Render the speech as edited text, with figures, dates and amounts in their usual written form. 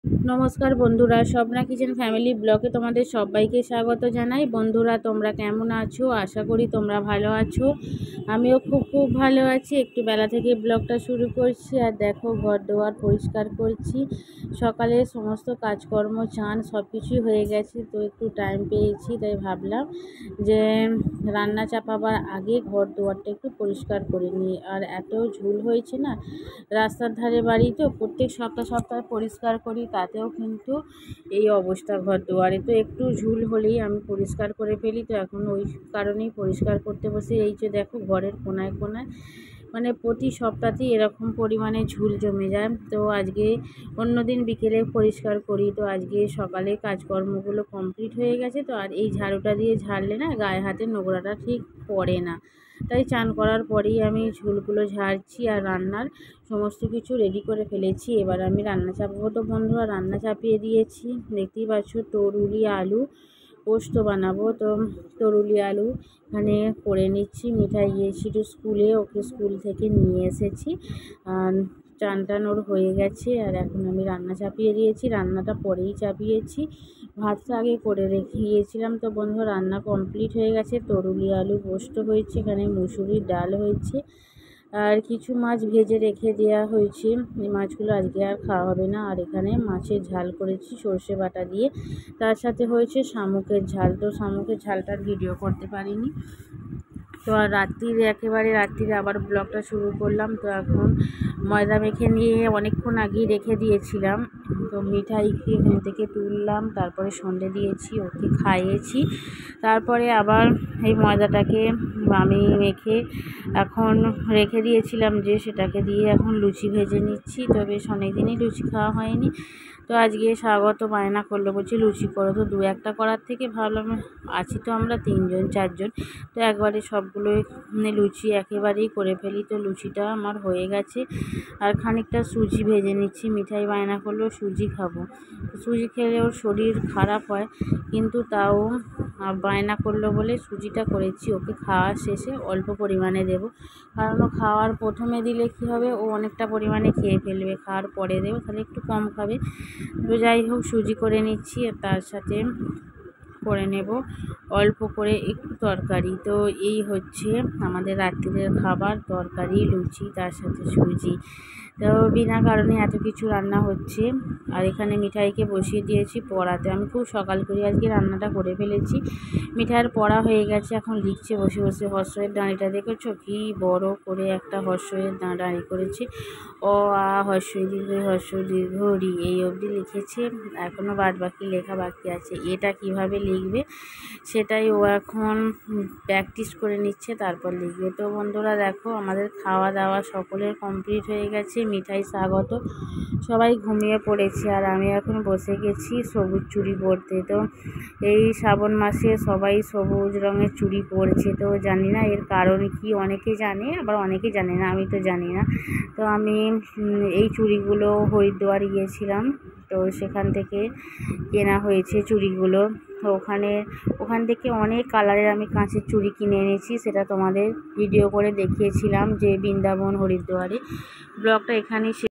নমস্কার বন্ধুরা, Swapna kitchen family ব্লগে তোমাদের সবাইকে স্বাগত জানাই। বন্ধুরা, তোমরা কেমন আছো? আশা করি তোমরা ভালো আছো। আমিও খুব ভালো আছি। একটু বেলা থেকে ব্লগটা শুরু করছি। আর দেখো, ঘর দুয়ার পরিষ্কার করছি। সকালে সমস্ত কাজকর্ম, চান সব কিছুই হয়ে গেছে। তো একটু টাইম পেয়েছি, তাই ভাবলাম যে রান্না চাপাবার আগে ঘর দুয়ারটা একটু পরিষ্কার করে নিই। আর এত ঝুল হয়েছে না, রাস্তার ধারে বাড়ি তো প্রত্যেক সপ্তাহে পরিষ্কার করি, তাতেও কিন্তু এই অবস্থা ঘর দুয়ারে। তো একটু ঝুল হলেই আমি পরিষ্কার করে ফেলি। তো এখন ওই কারণেই পরিষ্কার করতে বসে। এই যে দেখো, ঘরের কোনায় কোনায় মানে প্রতি সপ্তাহতেই এরকম পরিমাণে ঝুল জমে যায়। তো আজকে অন্যদিন বিকেলে পরিষ্কার করি, তো আজকে সকালে কাজকর্মগুলো কমপ্লিট হয়ে গেছে। তো আর এই ঝাড়ুটা দিয়ে ঝাড়লে না গায়ে হাতে নোংরাটা ঠিক পড়ে না, তাই চান করার পরেই আমি ঝুলগুলো ঝাড়ছি। আর রান্নার সমস্ত কিছু রেডি করে ফেলেছি। এবার আমি রান্না চাপাবো। তো বন্ধুরা, রান্না চাপিয়ে দিয়েছি। দেখতেই পাচ্ছ, তরুলি আলু পোস্ত বানাবো। তো তরুলি আলু এখানে করে নিচ্ছি। মিঠাই গিয়েছিল স্কুলে, ওকে স্কুল থেকে নিয়ে এসেছি। চান টান ওর হয়ে গেছে। আর এখন আমি রান্না চাপিয়ে দিয়েছি। রান্নাটা পরেই চাপিয়েছি, ভাতটা আগে করে রেখে গিয়েছিলাম। তো বন্ধু, রান্না কমপ্লিট হয়ে গেছে। তরুলি আলু পোস্ত হয়েছে, এখানে মুসুরির ডাল হয়েছে, আর কিছু মাছ ভেজে রেখে দেওয়া হয়েছে। এই মাছগুলো আজকে আর খাওয়া হবে না। আর এখানে মাছের ঝাল করেছি সর্ষে বাটা দিয়ে, তার সাথে হয়েছে শামুকের ঝাল। তো শামুকের ঝালটার ভিডিও করতে পারিনি। তো আর রাত্রিরে আবার ব্লগটা শুরু করলাম। তো এখন ময়দা মেখে নিয়ে অনেকক্ষণ আগেই রেখে দিয়েছিলাম। তো মিঠাইকে এখান থেকে তুললাম, তারপরে সন্ধে দিয়েছি, ওকে খাইয়েছি। তারপরে আবার এই ময়দাটাকে আমি মেখে এখন রেখে দিয়েছিলাম, যে সেটাকে দিয়ে এখন লুচি ভেজে নিচ্ছি। তো বেশ অনেক দিনই লুচি খাওয়া হয়নি। তো আজকে স্বাগত বায়না করলো, বলছি লুচি করো। তো দু একটা করার থেকে ভাবলাম, আছি তো আমরা 3-4 জন, তো একবারে সবগুলোই লুচি একেবারেই করে ফেলি। তো লুচিটা আমার হয়ে গেছে। আর খানিকটা সুজি ভেজে নিচ্ছি। মিঠাই বায়না করলো সুজি খাবো। সুজি খেলে ওর শরীর খারাপ হয়, কিন্তু তাও বায়না করলো বলে সুজিটা করেছি। ওকে খাওয়ার শেষে অল্প পরিমাণে দেবো, কারণ ও খাওয়ার প্রথমে দিলে কী হবে, ও অনেকটা পরিমাণে খেয়ে ফেলবে। খাওয়ার পরে দেবো, তাহলে একটু কম খাবে। তো যাই হোক, সুজি করে নিচ্ছি। আর তার সাথে করে নেব অল্প করে একটু তরকারি। তো এই হচ্ছে আমাদের রাত্রিরের খাবার, তরকারি, লুচি, তার সাথে সুজি। তো বিনা কারণে এত কিছু রান্না হচ্ছে। আর এখানে মিঠাইকে বসিয়ে দিয়েছি পড়াতে। আমি খুব সকাল করে আজকে রান্নাটা করে ফেলেছি। মিঠাইয়ের পড়া হয়ে গেছে, এখন লিখছে বসে বসে। হর্ষের দাঁড়িটা দেখেছো, কি বড় করে একটা হর্ষের দাঁড়ি করেছে। অ আ হর্ষই দীর্ঘ রি, এই অবধি লিখেছে। এখনও বাকি লেখা বাকি আছে। এটা কিভাবে লিখবে সেটাই ও এখন প্র্যাকটিস করে নিচ্ছে, তারপর লিখবে। তো বন্ধুরা দেখো, আমাদের খাওয়া দাওয়া সকলের কমপ্লিট হয়ে গেছে। মিঠাই, স্বাগত সবাই ঘুমিয়ে পড়েছে। আর আমি এখন বসে গেছি সবুজ চুড়ি পরতে। তো এই শ্রাবণ মাসে সবাই সবুজ রঙের চুড়ি পরছে। তো জানি না এর কারণ কি, অনেকে জানে আবার অনেকে জানে না, আমি তো জানি না। তো আমি এই চুড়িগুলো হরিদ্বার গিয়েছিলাম, তো সেখান থেকে কেনা হয়েছে চুড়িগুলো। তো ওখান থেকে অনেক কালারের আমি কাঁচের চুড়ি কিনে এনেছি, সেটা তোমাদের ভিডিও করে দেখিয়েছিলাম যে বৃন্দাবন হরিদ্বারে। ব্লগটা এখানেই